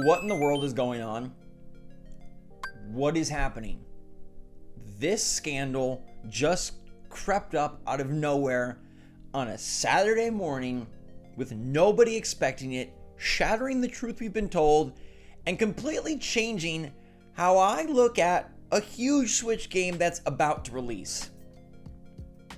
What in the world is going on? What is happening? This scandal just crept up out of nowhere on a Saturday morning with nobody expecting it, shattering the truth we've been told, and completely changing how I look at a huge Switch game that's about to release.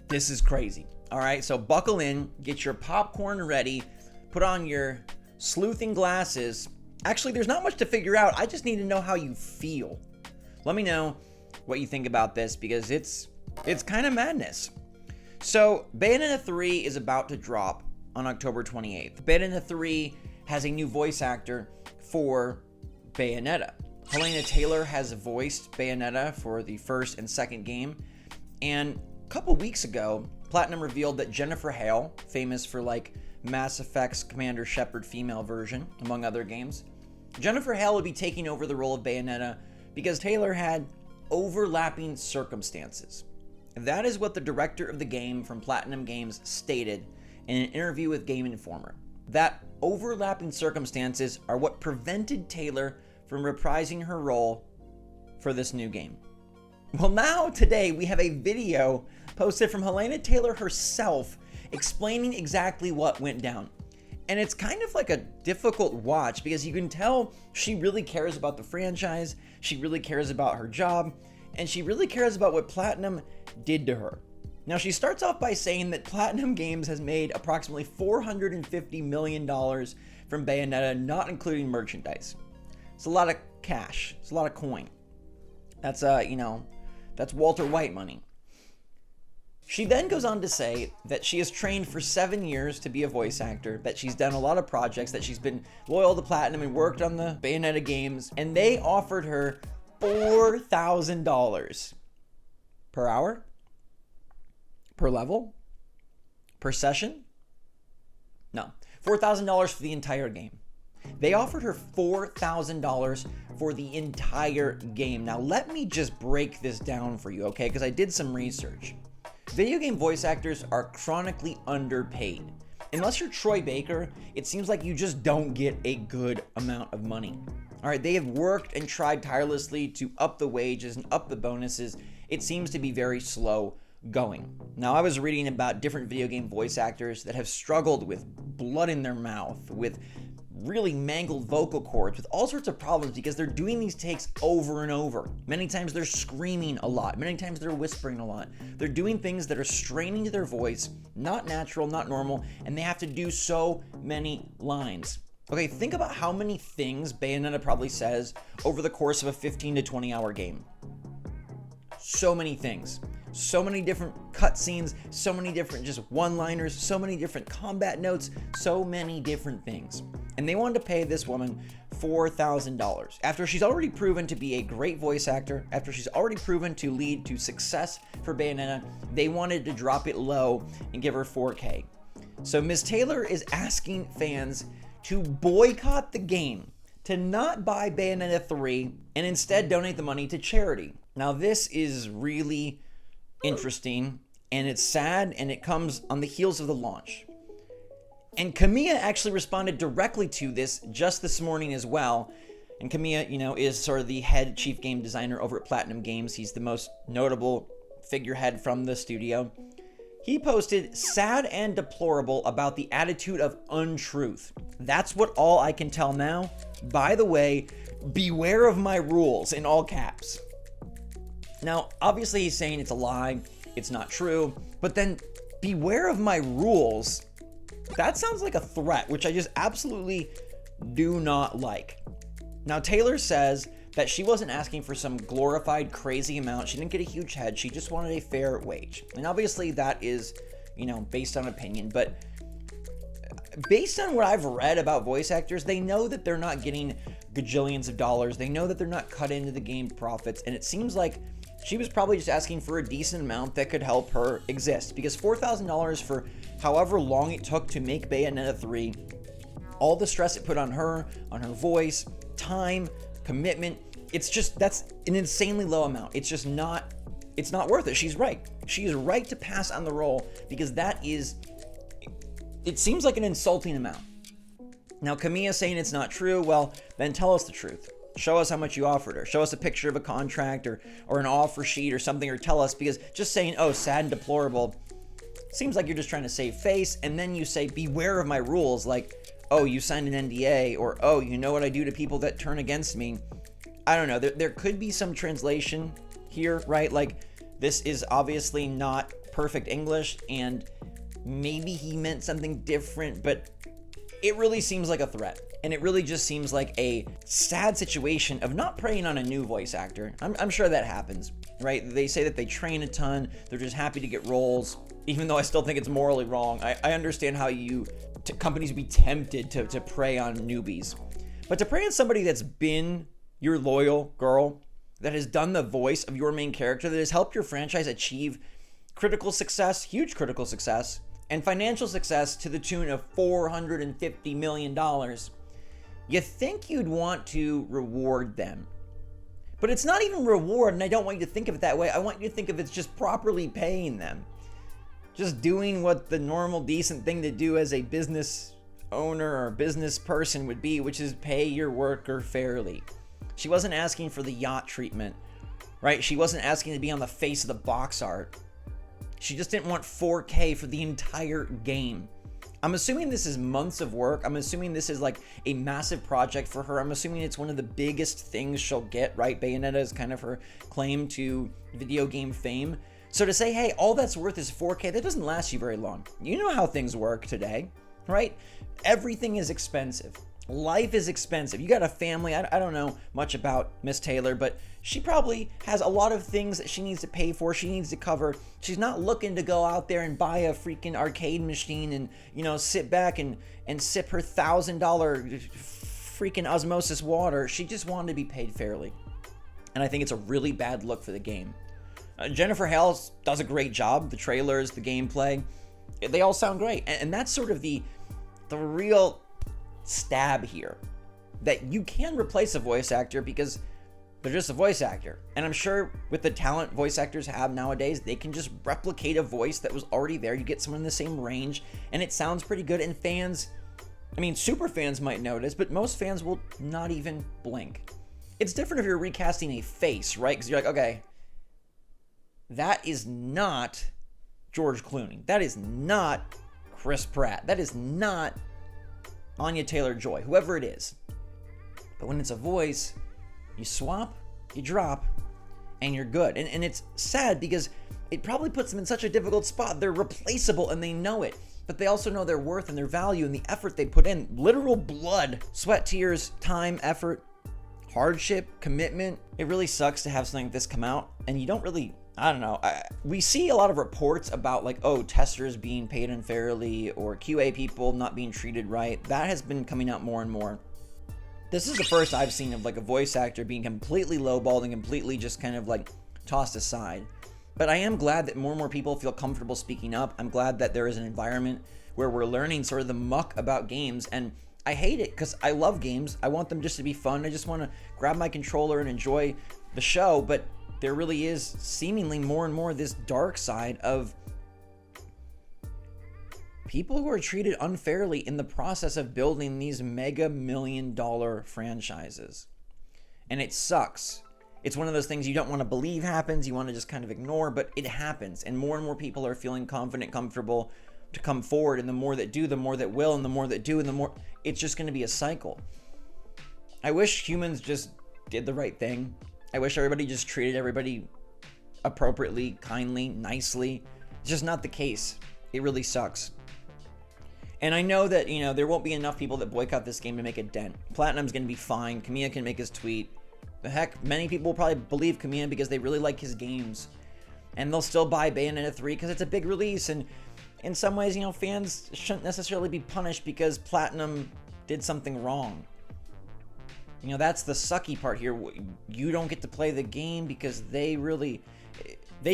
This is crazy. All right, so buckle in, get your popcorn ready, put on your sleuthing glasses. Actually, there's not much to figure out. I just need to know how you feel. Let me know what you think about this because it's kind of madness. So, Bayonetta 3 is about to drop on October 28th. Bayonetta 3 has a new voice actor for Bayonetta. Helena Taylor has voiced Bayonetta for the first and second game. And a couple weeks ago, Platinum revealed that Jennifer Hale, famous for like Mass Effect's Commander Shepard female version, among other games, Jennifer Hale would be taking over the role of Bayonetta because Taylor had overlapping circumstances. That is what the director of the game from Platinum Games stated in an interview with Game Informer. That overlapping circumstances are what prevented Taylor from reprising her role for this new game. Well, now today we have a video posted from Helena Taylor herself explaining exactly what went down. And it's kind of like a difficult watch because you can tell she really cares about the franchise, she really cares about her job, and she really cares about what Platinum did to her. Now, she starts off by saying that Platinum Games has made approximately $450 million from Bayonetta, not including merchandise. It's a lot of cash. It's a lot of coin. That's, that's Walter White money. She then goes on to say that she has trained for 7 years to be a voice actor, that she's done a lot of projects, that she's been loyal to Platinum and worked on the Bayonetta games, and they offered her $4,000 per hour, per level, per session. No, $4,000 for the entire game. They offered her $4,000 for the entire game. Now, let me just break this down for you, okay? Because I did some research. Video game voice actors are chronically underpaid. Unless you're Troy Baker, it seems like you just don't get a good amount of money. All right, they have worked and tried tirelessly to up the wages and up the bonuses. It seems to be very slow going. Now, I was reading about different video game voice actors that have struggled with blood in their mouth, with really mangled vocal cords, with all sorts of problems because they're doing these takes over and over. Many times they're screaming a lot. Many times they're whispering a lot. They're doing things that are straining to their voice, not natural, not normal, and they have to do so many lines. Okay, think about how many things Bayonetta probably says over the course of a 15 to 20 hour game. So many things. So many different cutscenes, so many different just one-liners, so many different combat notes, so many different things. And they wanted to pay this woman $4,000. After she's already proven to be a great voice actor, after she's already proven to lead to success for Bayonetta, they wanted to drop it low and give her $4K. So Ms. Taylor is asking fans to boycott the game, to not buy Bayonetta 3, and instead donate the money to charity. Now, this is really interesting, and it's sad, and it comes on the heels of the launch. And Kamiya actually responded directly to this just this morning as well. And Kamiya, is sort of the head chief game designer over at Platinum Games. He's the most notable figurehead from the studio. He posted, "Sad and deplorable about the attitude of untruth. That's what all I can tell now. By the way, beware of my rules," in all caps. Now, obviously he's saying it's a lie, it's not true, but then beware of my rules, that sounds like a threat, which I just absolutely do not like. Now, Taylor says that she wasn't asking for some glorified crazy amount. She didn't get a huge head. She just wanted a fair wage. And obviously that is, based on opinion, but based on what I've read about voice actors, they know that they're not getting gajillions of dollars. They know that they're not cut into the game profits. And it seems like she was probably just asking for a decent amount that could help her exist, because $4,000 for however long it took to make Bayonetta 3, all the stress it put on her voice, time, commitment, that's an insanely low amount. It's not worth it. She's right. She is right to pass on the role because it seems like an insulting amount. Now, Kamiya saying it's not true, well, then tell us the truth. Show us how much you offered her. Show us a picture of a contract or an offer sheet or something, or tell us, because just saying, oh, sad and deplorable, seems like you're just trying to save face, and then you say, beware of my rules, like, oh, you signed an NDA, or, oh, you know what I do to people that turn against me. I don't know. There could be some translation here, right? Like, this is obviously not perfect English, and maybe he meant something different, but it really seems like a threat. And it really just seems like a sad situation of not preying on a new voice actor. I'm sure that happens, right? They say that they train a ton. They're just happy to get roles, even though I still think it's morally wrong. I understand how companies be tempted to prey on newbies. But to prey on somebody that's been your loyal girl, that has done the voice of your main character, that has helped your franchise achieve critical success, huge critical success, and financial success to the tune of $450 million, you think you'd want to reward them. But it's not even reward, and I don't want you to think of it that way. I want you to think of it as just properly paying them. Just doing what the normal, decent thing to do as a business owner or business person would be, which is pay your worker fairly. She wasn't asking for the yacht treatment, right? She wasn't asking to be on the face of the box art. She just didn't want 4K for the entire game. I'm assuming this is months of work. I'm assuming this is like a massive project for her. I'm assuming it's one of the biggest things she'll get, right? Bayonetta is kind of her claim to video game fame. So to say, hey, all that's worth is 4K, that doesn't last you very long. You know how things work today, right? Everything is expensive. Life is expensive. You got a family. I don't know much about Miss Taylor, but she probably has a lot of things that she needs to pay for. She needs to cover. She's not looking to go out there and buy a freaking arcade machine and, you know, sit back and sip her $1,000 freaking osmosis water. She just wanted to be paid fairly. And I think it's a really bad look for the game. Jennifer Hale does a great job. The trailers, the gameplay, they all sound great. And that's sort of the real stab here, that you can replace a voice actor because they're just a voice actor. And I'm sure with the talent voice actors have nowadays, they can just replicate a voice that was already there. You get someone in the same range and it sounds pretty good. And fans, I mean, super fans might notice, but most fans will not even blink. It's different if you're recasting a face, right? Because you're like, okay, that is not George Clooney. That is not Chris Pratt. That is not Anya Taylor-Joy, whoever it is. But when it's a voice, you swap, you drop, and you're good. And it's sad because it probably puts them in such a difficult spot. They're replaceable and they know it, but they also know their worth and their value and the effort they put in. Literal blood, sweat, tears, time, effort, hardship, commitment. It really sucks to have something like this come out and you don't really, I don't know. We see a lot of reports about like, oh, testers being paid unfairly or QA people not being treated right. That has been coming out more and more. This is the first I've seen of like a voice actor being completely lowballed and completely just kind of like tossed aside. But I am glad that more and more people feel comfortable speaking up. I'm glad that there is an environment where we're learning sort of the muck about games. And I hate it because I love games. I want them just to be fun. I just want to grab my controller and enjoy the show. But there really is seemingly more and more this dark side of people who are treated unfairly in the process of building these mega $1 million franchises. And it sucks. It's one of those things you don't want to believe happens, you want to just kind of ignore, but it happens. And more people are feeling confident, comfortable to come forward. And the more that do, the more that will, and the more that do, and the more, it's just going to be a cycle. I wish humans just did the right thing. I wish everybody just treated everybody appropriately, kindly, nicely. It's just not the case. It really sucks. And I know that, you know, there won't be enough people that boycott this game to make a dent. Platinum's going to be fine. Kamiya can make his tweet. The heck, many people will probably believe Kamiya because they really like his games. And they'll still buy Bayonetta 3 because it's a big release. And in some ways, you know, fans shouldn't necessarily be punished because Platinum did something wrong. You know, that's the sucky part here. You don't get to play the game because they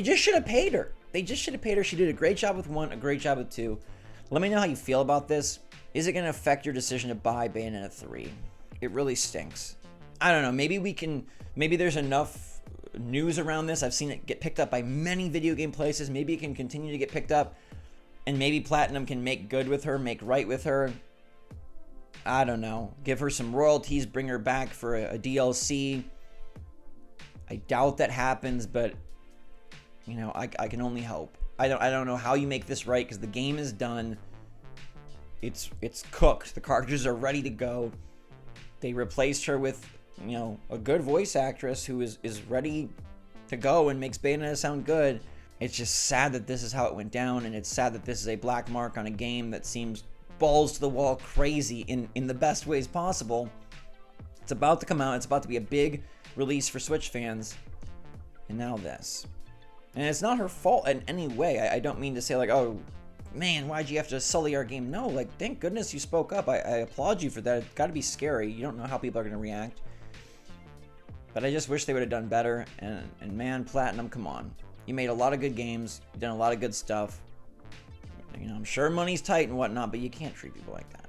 just should have paid her. They just should have paid her. She did a great job with 1, a great job with 2. Let me know how you feel about this. Is it going to affect your decision to buy Bayonetta 3? It really stinks. I don't know. Maybe there's enough news around this. I've seen it get picked up by many video game places. Maybe it can continue to get picked up. And maybe Platinum can make good with her, make right with her. I don't know. Give her some royalties, bring her back for a DLC. I doubt that happens, but you know, I can only hope. I don't know how you make this right, because the game is done. It's cooked. The cartridges are ready to go. They replaced her with, you know, a good voice actress who is ready to go and makes Bayonetta sound good. It's just sad that this is how it went down, and it's sad that this is a black mark on a game that seems balls to the wall crazy in the best ways possible. It's about to come out. It's about to be a big release for Switch fans, and now this. And it's not her fault in any way. I don't mean to say like, oh man, why'd you have to sully our game? No, like, thank goodness you spoke up. I applaud you for that. It's got to be scary. You don't know how people are going to react. But I just wish they would have done better. And man, Platinum, come on. You made a lot of good games. You've done a lot of good stuff. You know, I'm sure money's tight and whatnot, but you can't treat people like that.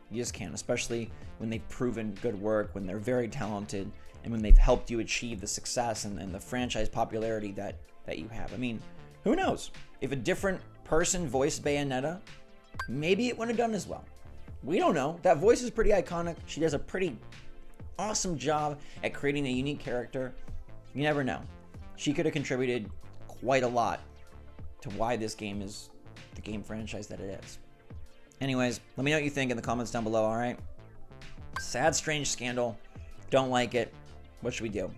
You just can't, especially when they've proven good work, when they're very talented, and when they've helped you achieve the success and the franchise popularity that you have. I mean, who knows? If a different person voiced Bayonetta, maybe it would have done as well. We don't know. That voice is pretty iconic. She does a pretty awesome job at creating a unique character. You never know. She could have contributed quite a lot to why this game is the game franchise that it is. Anyways, let me know what you think in the comments down below, alright? Sad, strange scandal. Don't like it. What should we do?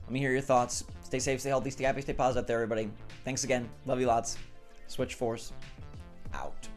Let me hear your thoughts. Stay safe, stay healthy, stay happy, stay positive out there, everybody. Thanks again. Love you lots. SwitchForce out.